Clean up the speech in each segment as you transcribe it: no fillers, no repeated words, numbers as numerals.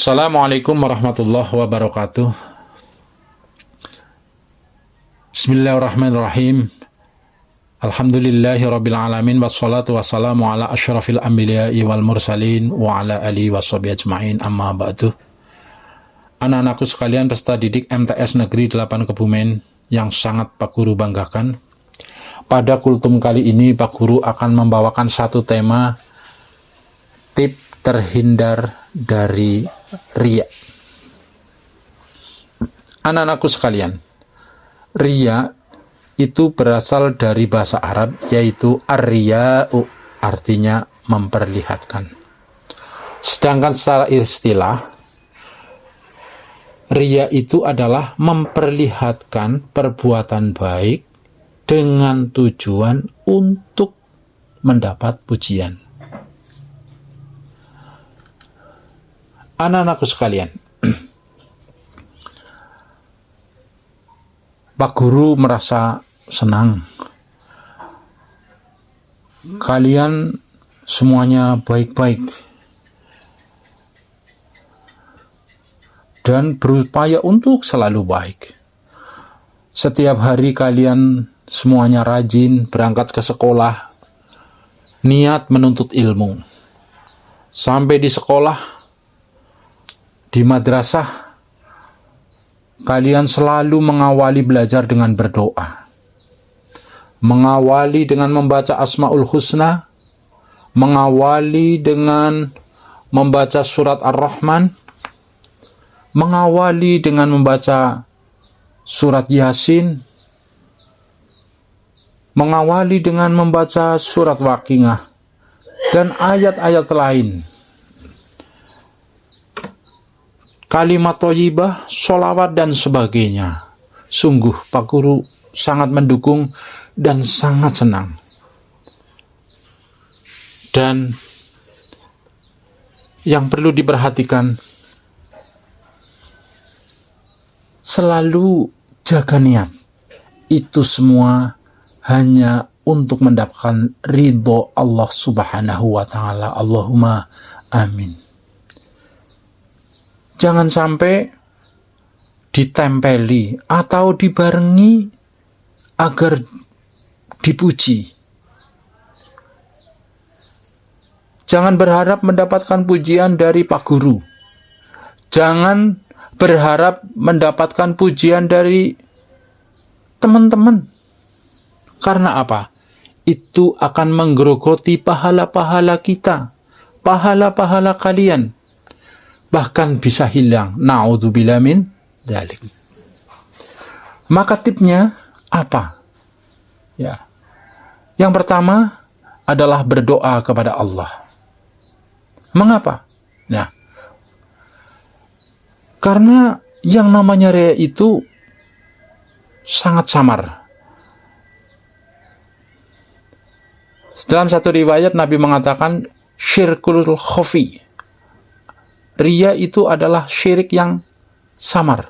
Assalamualaikum warahmatullahi wabarakatuh. Bismillahirrahmanirrahim. Alhamdulillahi rabbil alamin. Wassalatu wassalamu ala asyrafil anbiya'i wal mursalin wa ala alihi washabihi ajma'in, amma ba'du. Anak-anakku sekalian, peserta didik MTS Negeri 8 Kebumen yang sangat Pak Guru banggakan, pada kultum kali ini Pak Guru akan membawakan satu tema, tip terhindar dari riya. Anak-anakku sekalian, riya itu berasal dari bahasa Arab, yaitu ar-riya'u, artinya memperlihatkan. Sedangkan secara istilah, riya itu adalah memperlihatkan perbuatan baik dengan tujuan untuk mendapat pujian. Anak-anakku sekalian, Pak Guru merasa senang. Kalian semuanya baik-baik dan berupaya untuk selalu baik. Setiap hari kalian semuanya rajin berangkat ke sekolah, niat menuntut ilmu. Sampai di sekolah, di madrasah, kalian selalu mengawali belajar dengan berdoa. Mengawali dengan membaca Asmaul Husna, mengawali dengan membaca surat Ar-Rahman, mengawali dengan membaca surat Yasin, mengawali dengan membaca surat Waqiah, dan ayat-ayat lain. Kalimat thayyibah, sholawat, dan sebagainya. Sungguh Pak Guru sangat mendukung dan sangat senang. Dan yang perlu diperhatikan, selalu jaga niat. Itu semua hanya untuk mendapatkan ridho Allah Subhanahu wa Ta'ala. Allahumma amin. Jangan sampai ditempeli atau dibarengi agar dipuji. Jangan berharap mendapatkan pujian dari Pak Guru. Jangan berharap mendapatkan pujian dari teman-teman. Karena apa? Itu akan menggerogoti pahala-pahala kita, pahala-pahala kalian. Bahkan bisa hilang. Na'udzubillah min dzalik. Maka tipnya apa? Ya. Yang pertama adalah berdoa kepada Allah. Mengapa? Nah, karena yang namanya riya itu sangat samar. Dalam satu riwayat Nabi mengatakan syirkul khafi. Riya itu adalah syirik yang samar.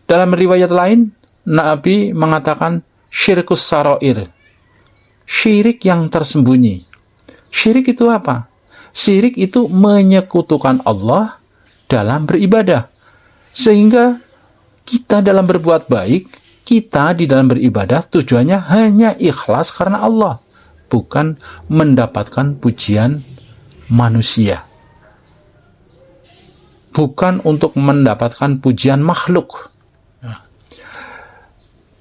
Dalam riwayat lain, Nabi mengatakan syirkus sarair. Syirik yang tersembunyi. Syirik itu apa? Syirik itu menyekutukan Allah dalam beribadah. Sehingga kita dalam berbuat baik, kita di dalam beribadah tujuannya hanya ikhlas karena Allah, bukan mendapatkan pujian manusia. Bukan untuk mendapatkan pujian makhluk.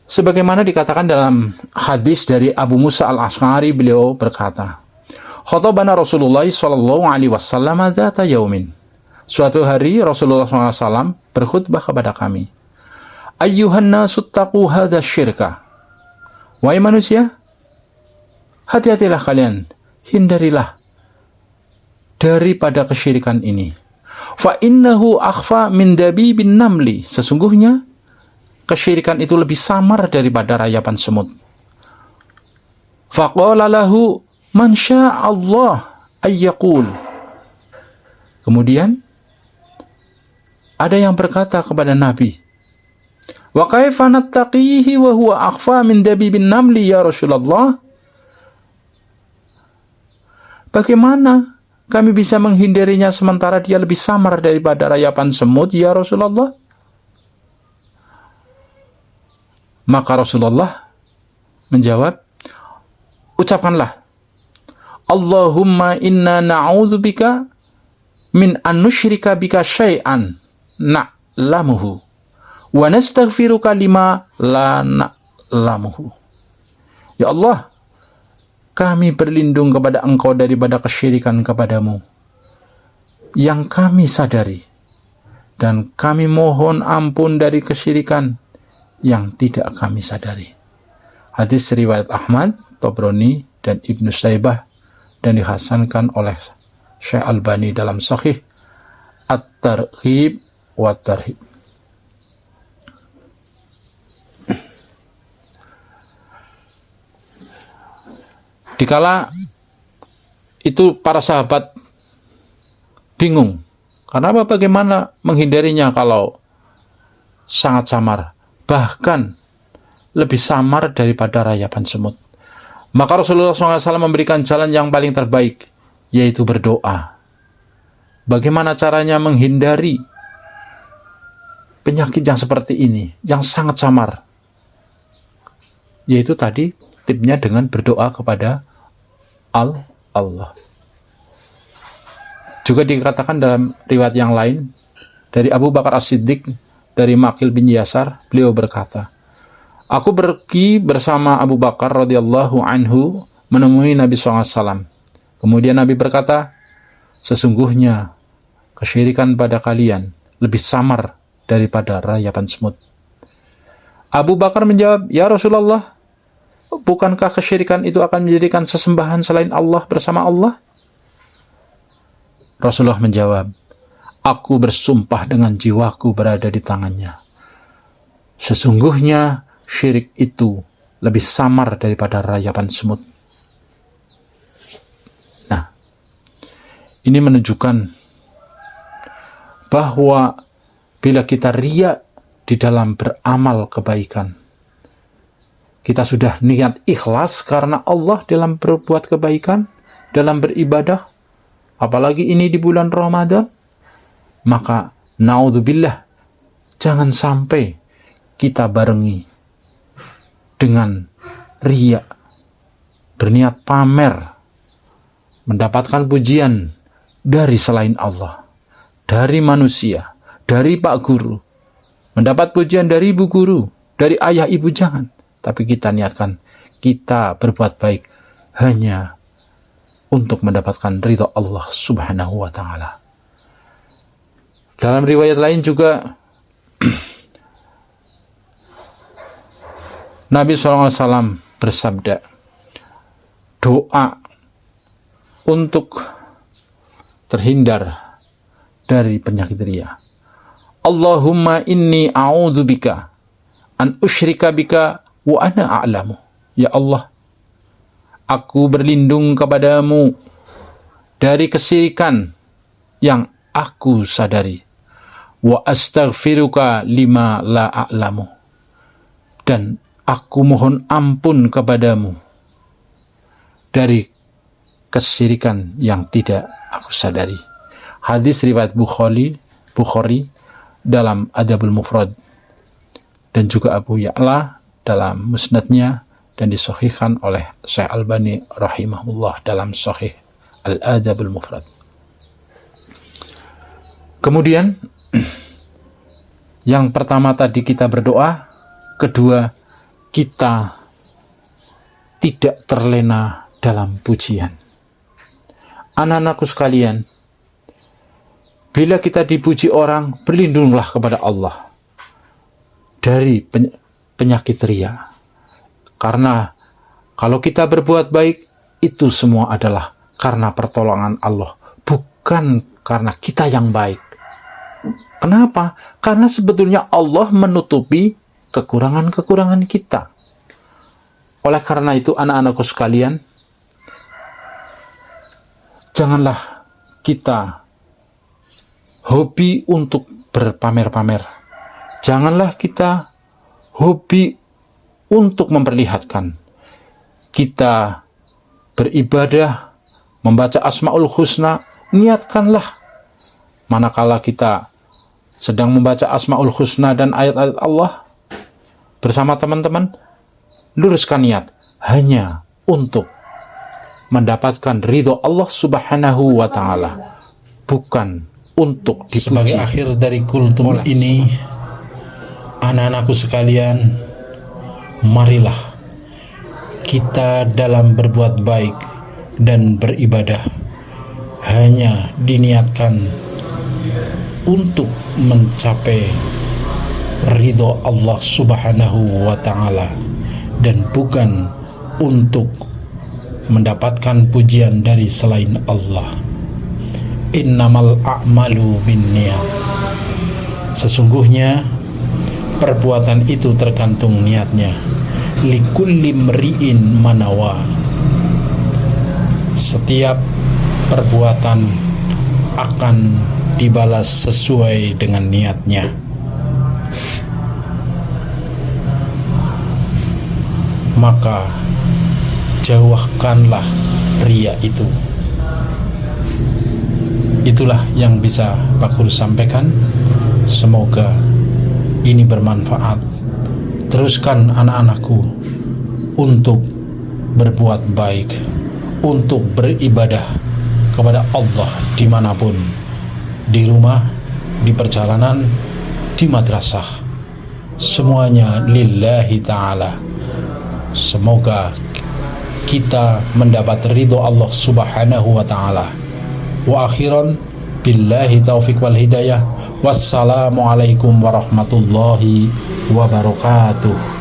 Sebagaimana dikatakan dalam hadis dari Abu Musa al-Asy'ari, beliau berkata, "Khatabana Rasulullah sallallahu alaihi wasallam dzata yaumin." Suatu hari Rasulullah SAW berkhutbah kepada kami. "Ayyuhan nasu taqu hadza syirka." Wahai manusia, hati-hatilah kalian, hindarilah daripada kesyirikan ini. Fa innahu akhfa min dabibin namli. Sesungguhnya kesyirikan itu lebih samar daripada rayapan semut. Faqala lahu man sya'allah ayyaqul. Kemudian ada yang berkata kepada Nabi, wa kaifa nattaqihi wa huwa akhfa min dabibin namli ya Rasulullah? Bagaimana kami bisa menghindarinya sementara dia lebih samar daripada rayapan semut, ya Rasulullah? Maka Rasulullah menjawab, ucapkanlah, Allahumma inna na'udzubika min an nusyrika bika syai'an na'lamuhu wa nastaghfiruka lima la na'lamuhu. Ya Allah, kami berlindung kepada Engkau daripada kesyirikan kepadamu yang kami sadari, dan kami mohon ampun dari kesyirikan yang tidak kami sadari. Hadis riwayat Ahmad, Tabrani, dan Ibnu Saibah, dan dihasankan oleh Syekh Albani dalam Sahih At-Targhib wa Tarhib. Dikala itu para sahabat bingung, karena bagaimana menghindarinya kalau sangat samar, bahkan lebih samar daripada rayapan semut. Maka Rasulullah SAW memberikan jalan yang paling terbaik, yaitu berdoa. Bagaimana caranya menghindari penyakit yang seperti ini, yang sangat samar? Yaitu tadi tipnya dengan berdoa kepada Allah. Juga dikatakan dalam riwayat yang lain dari Abu Bakar As-Siddiq, dari Maqil bin Yasar, beliau berkata, aku pergi bersama Abu Bakar radhiyallahu anhu menemui Nabi SAW. Kemudian Nabi berkata, sesungguhnya kesyirikan pada kalian lebih samar daripada rayapan semut. Abu Bakar menjawab, ya Rasulullah, bukankah kesyirikan itu akan menjadikan sesembahan selain Allah bersama Allah? Rasulullah menjawab, aku bersumpah dengan jiwaku berada di tangannya. Sesungguhnya syirik itu lebih samar daripada rayapan semut. Nah, ini menunjukkan bahwa bila kita riya di dalam beramal kebaikan, kita sudah niat ikhlas karena Allah dalam berbuat kebaikan, dalam beribadah, apalagi ini di bulan Ramadan, maka naudzubillah, jangan sampai kita barengi dengan riya, berniat pamer, mendapatkan pujian dari selain Allah, dari manusia, dari Pak Guru, mendapat pujian dari Ibu Guru, dari ayah ibu, jangan. Tapi kita niatkan, kita berbuat baik hanya untuk mendapatkan ridha Allah Subhanahu wa Ta'ala. Dalam riwayat lain juga Nabi SAW bersabda, doa untuk terhindar dari penyakit riya. Allahumma inni a'udzubika an usyrika bika wa ana a'lamu. Ya Allah, aku berlindung kepadamu dari kesyirikan yang aku sadari. Wa astaghfiruka lima la a'lamu. Dan aku mohon ampun kepadamu dari kesyirikan yang tidak aku sadari. Hadis riwayat Bukhari dalam Adabul Mufrad, dan juga Abu Ya'la dalam musnadnya, dan disahihkan oleh Syekh Albani rahimahullah dalam Sahih Al-Adabul Mufrad. Kemudian yang pertama tadi kita berdoa, kedua kita tidak terlena dalam pujian. Anak-anakku sekalian, bila kita dipuji orang, berlindunglah kepada Allah dari penyakit riya. Karena kalau kita berbuat baik, itu semua adalah karena pertolongan Allah, bukan karena kita yang baik. Kenapa? Karena sebetulnya Allah menutupi kekurangan-kekurangan kita. Oleh karena itu, anak-anakku sekalian, janganlah kita hobi untuk berpamer-pamer. Janganlah kita hobi untuk memperlihatkan. Kita beribadah, membaca Asmaul Husna, niatkanlah manakala kita sedang membaca Asmaul Husna dan ayat-ayat Allah bersama teman-teman, luruskan niat hanya untuk mendapatkan ridho Allah Subhanahu wa Ta'ala, bukan untuk dipuji. Sebagai akhir dari kultum ini, anak-anakku sekalian, marilah kita dalam berbuat baik dan beribadah hanya diniatkan untuk mencapai ridho Allah Subhanahu wa Ta'ala dan bukan untuk mendapatkan pujian dari selain Allah. Innamal a'malu binniyat. Sesungguhnya perbuatan itu tergantung niatnya. Likulli mri'in manawa. Setiap perbuatan akan dibalas sesuai dengan niatnya. Maka jauhkanlah riya itu. Itulah yang bisa Pak Guru sampaikan. Semoga ini bermanfaat. Teruskan anak-anakku untuk berbuat baik, untuk beribadah kepada Allah dimanapun, di rumah, di perjalanan, di madrasah, semuanya lillahi ta'ala. Semoga kita mendapat ridho Allah Subhanahu wa Ta'ala. Wa akhiran billahi taufiq wal hidayah. Wassalamualaikum warahmatullahi wabarakatuh.